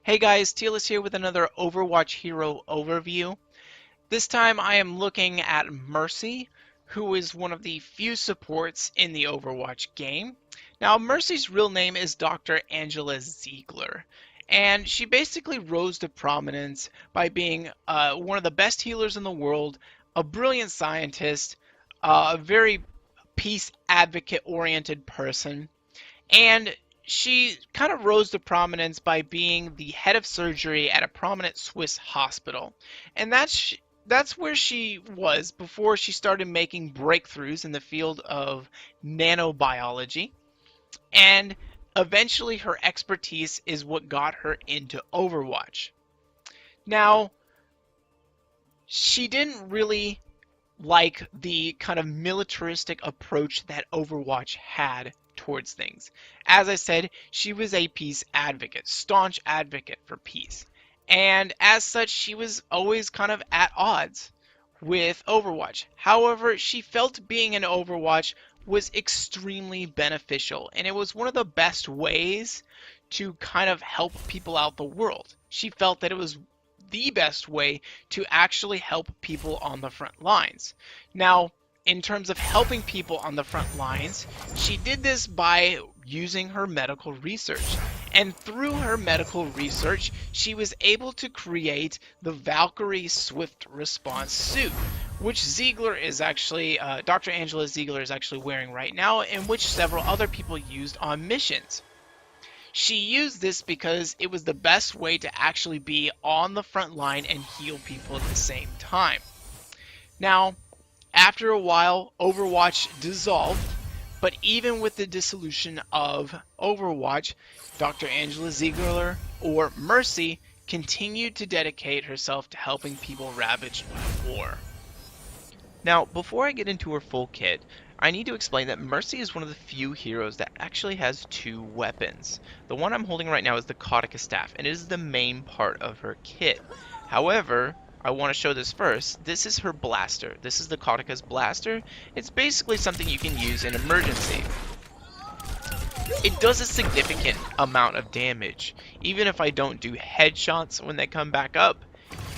Hey guys, Tealus here with another Overwatch hero overview. This time I am looking at Mercy, who is one of the few supports in the Overwatch game. Now, Mercy's real name is Dr. Angela Ziegler, and she basically rose to prominence by being one of the best healers in the world, a brilliant scientist, a very peace advocate oriented person, and she kind of rose to prominence by being the head of surgery at a prominent Swiss hospital. And that's where she was before she started making breakthroughs in the field of nanobiology. And eventually her expertise is what got her into Overwatch. Now, she didn't really like the kind of militaristic approach that Overwatch had towards things. As I said, she was a peace advocate, staunch advocate for peace. And as such, she was always kind of at odds with Overwatch. However, she felt being in Overwatch was extremely beneficial, and it was one of the best ways to kind of help people out the world. She felt that it was the best way to actually help people on the front lines. Now, in terms of helping people on the front lines, she did this by using her medical research. And through her medical research, she was able to create the Valkyrie Swift Response suit, which Ziegler is actually, Dr. Angela Ziegler is actually wearing right now, and which several other people used on missions. She used this because it was the best way to actually be on the front line and heal people at the same time. Now, after a while, Overwatch dissolved, but even with the dissolution of Overwatch, Dr. Angela Ziegler, or Mercy, continued to dedicate herself to helping people ravaged by war. Now, before I get into her full kit, I need to explain that Mercy is one of the few heroes that actually has two weapons. The one I'm holding right now is the Kautica Staff, and it is the main part of her kit. However, I want to show this first. This is her blaster. This is the Cautica's blaster. It's basically something you can use in emergency. It does a significant amount of damage. Even if I don't do headshots when they come back up,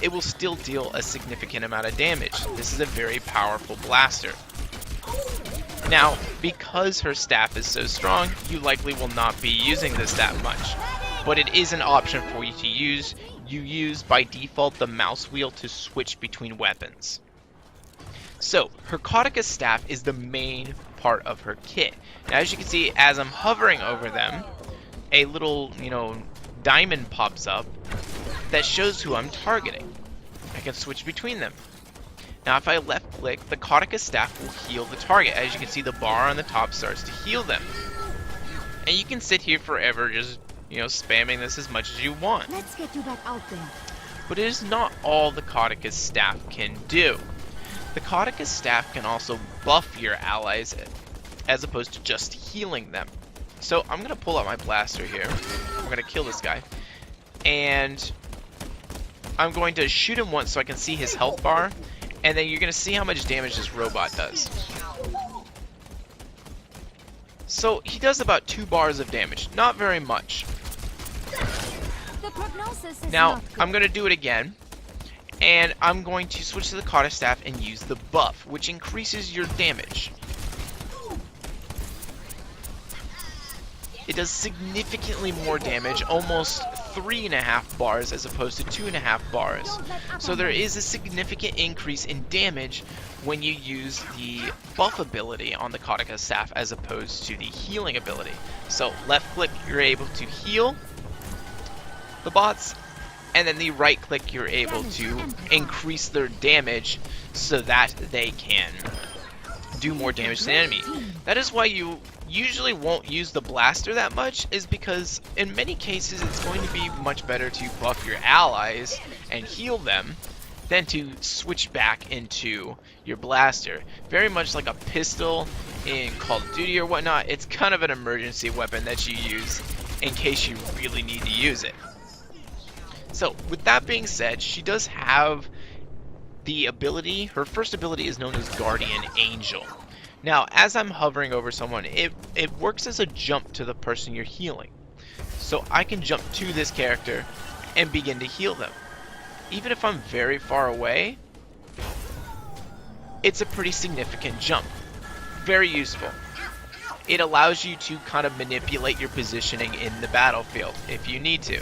it will still deal a significant amount of damage. This is a very powerful blaster. Now, because her staff is so strong, you likely will not be using this that much. But it is an option for you to use. You use by default the mouse wheel to switch between weapons. So, her Kautica staff is the main part of her kit. Now, as you can see, as I'm hovering over them, a little, diamond pops up that shows who I'm targeting. I can switch between them. Now, if I left click, the Kautica staff will heal the target. As you can see, the bar on the top starts to heal them. And you can sit here forever just, spamming this as much as you want. Let's get you back out there. But it is not all the Cautica's staff can do. The Cautica's staff can also buff your allies as opposed to just healing them. So I'm going to pull out my blaster here. I'm going to kill this guy. And I'm going to shoot him once so I can see his health bar. And then you're going to see how much damage this robot does. So he does about 2 bars of damage. Not very much. Now, I'm going to do it again. And I'm going to switch to the Kautica staff and use the buff, which increases your damage. It does significantly more damage, almost 3.5 bars as opposed to 2.5 bars. So there is a significant increase in damage when you use the buff ability on the Kautica staff as opposed to the healing ability. So left click, you're able to heal the bots, and then the right click, you're able to increase their damage so that they can do more damage to the enemy. That is why you usually won't use the blaster that much, is because in many cases it's going to be much better to buff your allies and heal them than to switch back into your blaster. Very much like a pistol in Call of Duty or whatnot, it's kind of an emergency weapon that you use in case you really need to use it. So with that being said, she does have the ability, her first ability is known as Guardian Angel. Now, as I'm hovering over someone, it works as a jump to the person you're healing. so I can jump to this character and begin to heal them. Even if I'm very far away, it's a pretty significant jump. Very useful. It allows you to kind of manipulate your positioning in the battlefield if you need to.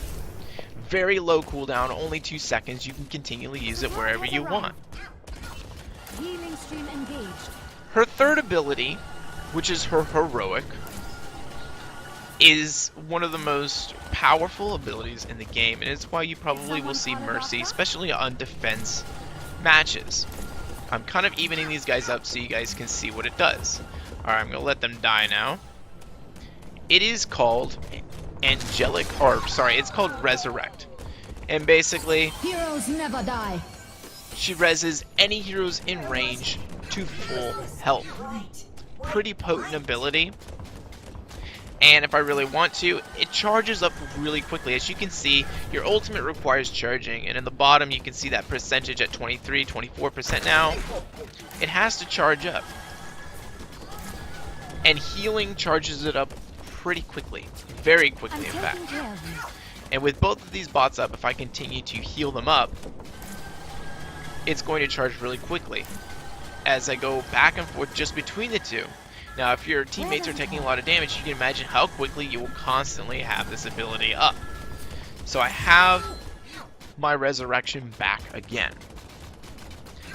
Very low cooldown, only 2 seconds. You can continually use it wherever you want. Healing stream engaged. Her third ability, which is her heroic, is one of the most powerful abilities in the game, and it's why you probably will see Mercy, especially on defense matches. I'm kind of evening these guys up so you guys can see what it does. Alright, I'm going to let them die now. It is called it's called Resurrect. And basically, Heroes never die. she reses any heroes in range to full health. Pretty potent ability. And if I really want to, it charges up really quickly. As you can see, your ultimate requires charging, and in the bottom you can see that percentage at 23, 24% now. It has to charge up. And healing charges it up pretty quickly. Very quickly, in fact. And with both of these bots up, if I continue to heal them up, it's going to charge really quickly as I go back and forth just between the two. Now, if your teammates are taking a lot of damage, you can imagine how quickly you will constantly have this ability up. So I have my resurrection back again.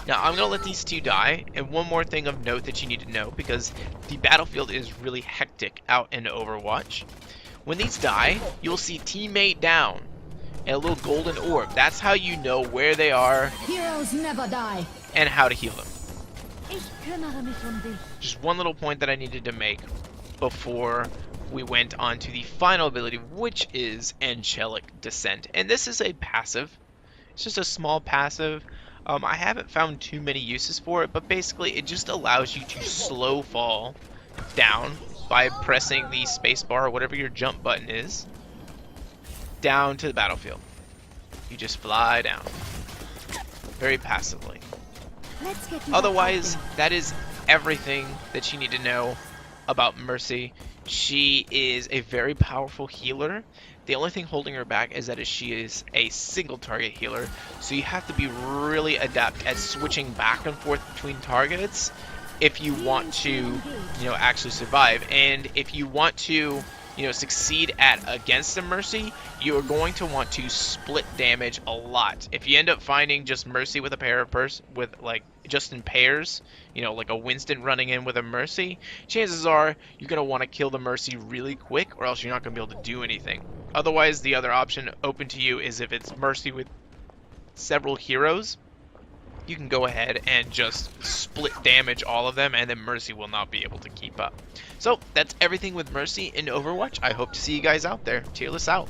Now, I'm going to let these two die, and one more thing of note that you need to know, because the battlefield is really hectic out in Overwatch. When these die, you'll see teammate down, and a little golden orb. That's how you know where they are. Heroes never die. And how to heal them. Ich kümmere mich dich. Just one little point that I needed to make before we went on to the final ability, which is Angelic Descent. And this is a passive. It's just a small passive. I haven't found too many uses for it, but basically it just allows you to slow fall down by pressing the spacebar or whatever your jump button is down to the battlefield. You just fly down very passively. Let's get you Otherwise, back that is everything that you need to know about Mercy. She is a very powerful healer. The only thing holding her back is that she is a single target healer, so you have to be really adept at switching back and forth between targets if you want to, actually survive. And if you want to, succeed at against the Mercy, you are going to want to split damage a lot. If you end up finding just Mercy with a pair of just in pairs, like a Winston running in with a Mercy, chances are you're going to want to kill the Mercy really quick, or else you're not going to be able to do anything. Otherwise, the other option open to you is if it's Mercy with several heroes, you can go ahead and just split damage all of them, and then Mercy will not be able to keep up. So that's everything with Mercy in Overwatch. I hope to see you guys out there. Tearless out.